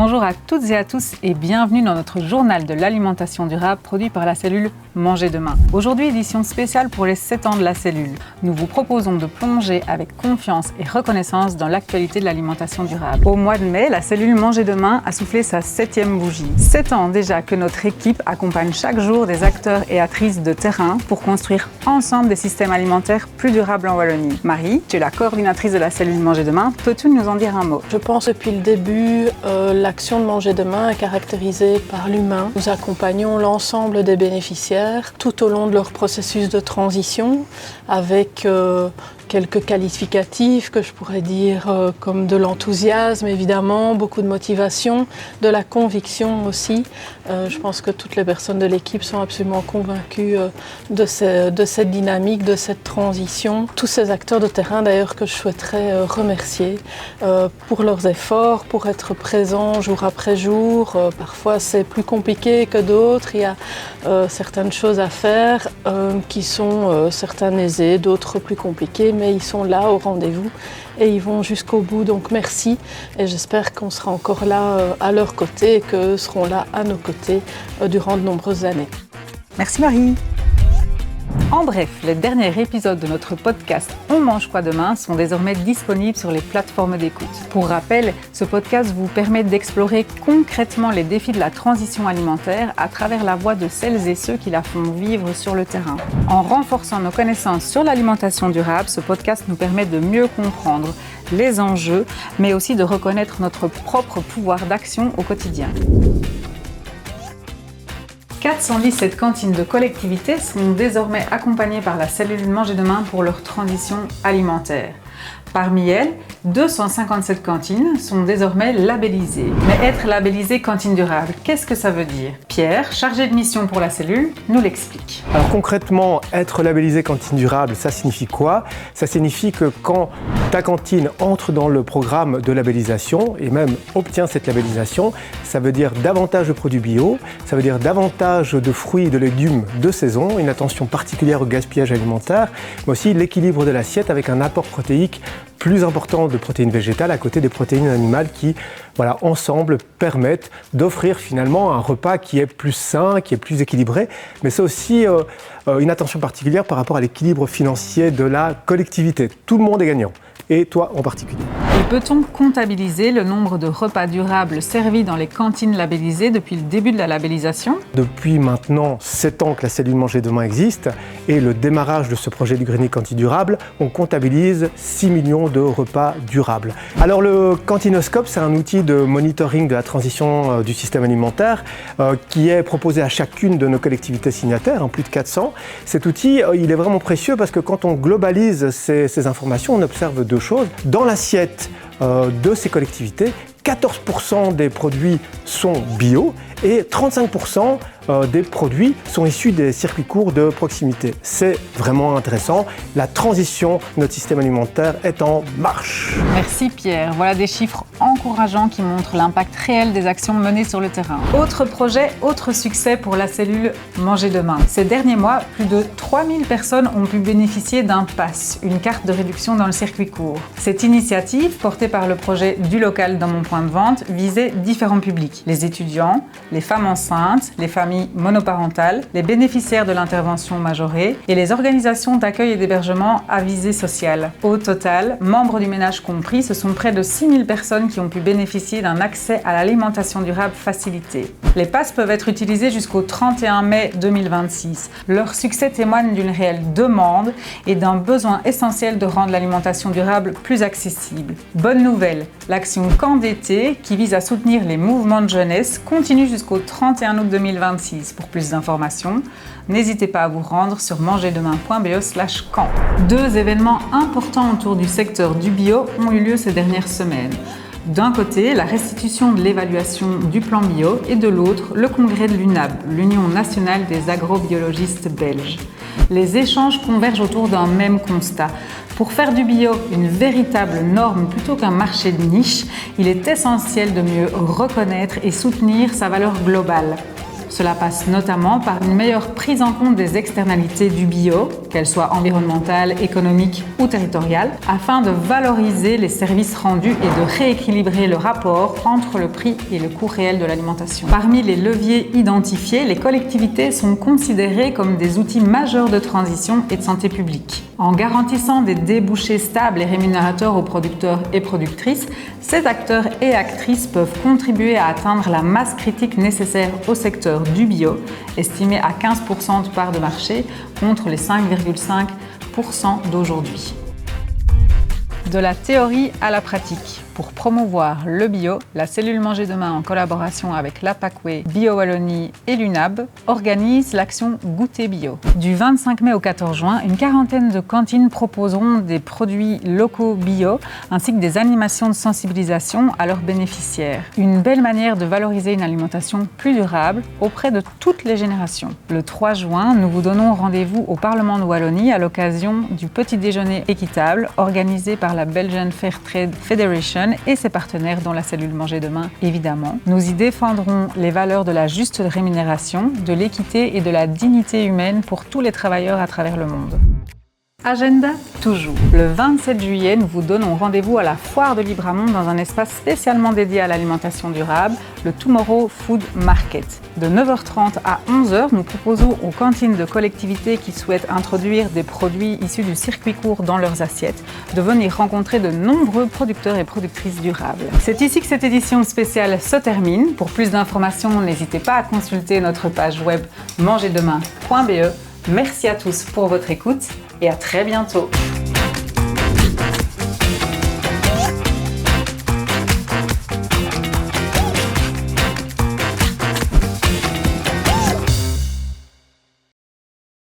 Bonjour à toutes et à tous et bienvenue dans notre journal de l'alimentation durable produit par la cellule Manger Demain. Aujourd'hui, édition spéciale pour les 7 ans de la cellule. Nous vous proposons de plonger avec confiance et reconnaissance dans l'actualité de l'alimentation durable. Au mois de mai, la cellule Manger Demain a soufflé sa 7e bougie. 7 ans déjà que notre équipe accompagne chaque jour des acteurs et actrices de terrain pour construire ensemble des systèmes alimentaires plus durables en Wallonie. Marie, tu es la coordinatrice de la cellule Manger Demain. Peux-tu nous en dire un mot ? Je pense depuis le début, l'action de Manger Demain est caractérisée par l'humain. Nous accompagnons l'ensemble des bénéficiaires tout au long de leur processus de transition avec quelques qualificatifs que je pourrais dire comme de l'enthousiasme évidemment, beaucoup de motivation, de la conviction aussi. Je pense que toutes les personnes de l'équipe sont absolument convaincues de cette dynamique, de cette transition. Tous ces acteurs de terrain d'ailleurs que je souhaiterais remercier pour leurs efforts, pour être présents jour après jour. Parfois c'est plus compliqué que d'autres, il y a certaines choses à faire qui sont certaines aisées, d'autres plus compliquées, mais ils sont là au rendez-vous et ils vont jusqu'au bout. Donc merci et j'espère qu'on sera encore là à leur côté et qu'eux seront là à nos côtés durant de nombreuses années. Merci Marie. En bref, les derniers épisodes de notre podcast On mange quoi demain sont désormais disponibles sur les plateformes d'écoute. Pour rappel, ce podcast vous permet d'explorer concrètement les défis de la transition alimentaire à travers la voix de celles et ceux qui la font vivre sur le terrain. En renforçant nos connaissances sur l'alimentation durable, ce podcast nous permet de mieux comprendre les enjeux, mais aussi de reconnaître notre propre pouvoir d'action au quotidien. 417 cantines de collectivités sont désormais accompagnées par la cellule Manger Demain pour leur transition alimentaire. Parmi elles, 257 cantines sont désormais labellisées. Mais être labellisé cantine durable, qu'est-ce que ça veut dire ? Pierre, chargé de mission pour la cellule, nous l'explique. Alors concrètement, être labellisé cantine durable, ça signifie quoi ? Ça signifie que quand ta cantine entre dans le programme de labellisation et même obtient cette labellisation, ça veut dire davantage de produits bio, ça veut dire davantage de fruits et de légumes de saison, une attention particulière au gaspillage alimentaire, mais aussi l'équilibre de l'assiette avec un apport protéique plus important de protéines végétales à côté des protéines animales qui, ensemble permettent d'offrir finalement un repas qui est plus sain, qui est plus équilibré, mais c'est aussi une attention particulière par rapport à l'équilibre financier de la collectivité. Tout le monde est gagnant. Et toi en particulier. Et peut-on comptabiliser le nombre de repas durables servis dans les cantines labellisées depuis le début de la labellisation ? Depuis maintenant 7 ans que la cellule Manger Demain existe et le démarrage de ce projet du Grenier Cantine Durable, on comptabilise 6 millions de repas durables. Alors le Cantinoscope, c'est un outil de monitoring de la transition du système alimentaire qui est proposé à chacune de nos collectivités signataires, plus de 400. Cet outil, il est vraiment précieux parce que quand on globalise ces informations, on observe deux choses. Dans l'assiette de ces collectivités, 14% des produits sont bio et 35% des produits sont issus des circuits courts de proximité. C'est vraiment intéressant. La transition de notre système alimentaire est en marche. Merci Pierre. Voilà des chiffres encourageants qui montrent l'impact réel des actions menées sur le terrain. Autre projet, autre succès pour la cellule Manger Demain. Ces derniers mois, plus de 3000 personnes ont pu bénéficier d'un pass, une carte de réduction dans le circuit court. Cette initiative, portée par le projet du local dans mon point de vente, visait différents publics. Les étudiants, les femmes enceintes, les familles monoparentales, les bénéficiaires de l'intervention majorée et les organisations d'accueil et d'hébergement à visée sociale. Au total, membres du ménage compris, ce sont près de 6000 personnes qui ont pu bénéficier d'un accès à l'alimentation durable facilité. Les passes peuvent être utilisés jusqu'au 31 mai 2026. Leur succès témoigne d'une réelle demande et d'un besoin essentiel de rendre l'alimentation durable plus accessible. Bonne nouvelle, l'action Camp d'été, qui vise à soutenir les mouvements de jeunesse, continue jusqu'au 31 août 2026. Pour plus d'informations, n'hésitez pas à vous rendre sur mangerdemain.be/camp. 2 événements importants autour du secteur du bio ont eu lieu ces dernières semaines. D'un côté, la restitution de l'évaluation du plan bio et de l'autre, le congrès de l'UNAB, l'Union nationale des agrobiologistes belges. Les échanges convergent autour d'un même constat. Pour faire du bio une véritable norme plutôt qu'un marché de niche, il est essentiel de mieux reconnaître et soutenir sa valeur globale. Cela passe notamment par une meilleure prise en compte des externalités du bio, qu'elles soient environnementales, économiques ou territoriales, afin de valoriser les services rendus et de rééquilibrer le rapport entre le prix et le coût réel de l'alimentation. Parmi les leviers identifiés, les collectivités sont considérées comme des outils majeurs de transition et de santé publique. En garantissant des débouchés stables et rémunérateurs aux producteurs et productrices, ces acteurs et actrices peuvent contribuer à atteindre la masse critique nécessaire au secteur du bio, estimé à 15% de part de marché contre les 5,5% d'aujourd'hui. De la théorie à la pratique. Pour promouvoir le bio, la cellule Manger Demain, en collaboration avec l'APACWE, Bio Wallonie et l'UNAB, organise l'action Goûter Bio. Du 25 mai au 14 juin, une quarantaine de cantines proposeront des produits locaux bio ainsi que des animations de sensibilisation à leurs bénéficiaires. Une belle manière de valoriser une alimentation plus durable auprès de toutes les générations. Le 3 juin, nous vous donnons rendez-vous au Parlement de Wallonie à l'occasion du petit déjeuner équitable organisé par la Belgian Fair Trade Federation et ses partenaires dont la cellule Manger Demain, évidemment. Nous y défendrons les valeurs de la juste rémunération, de l'équité et de la dignité humaine pour tous les travailleurs à travers le monde. Agenda toujours. Le 27 juillet, nous vous donnons rendez-vous à la Foire de Libramont dans un espace spécialement dédié à l'alimentation durable, le Tomorrow Food Market. De 9h30 à 11h, nous proposons aux cantines de collectivités qui souhaitent introduire des produits issus du circuit court dans leurs assiettes de venir rencontrer de nombreux producteurs et productrices durables. C'est ici que cette édition spéciale se termine. Pour plus d'informations, n'hésitez pas à consulter notre page web mangerdemain.be. Merci à tous pour votre écoute et à très bientôt.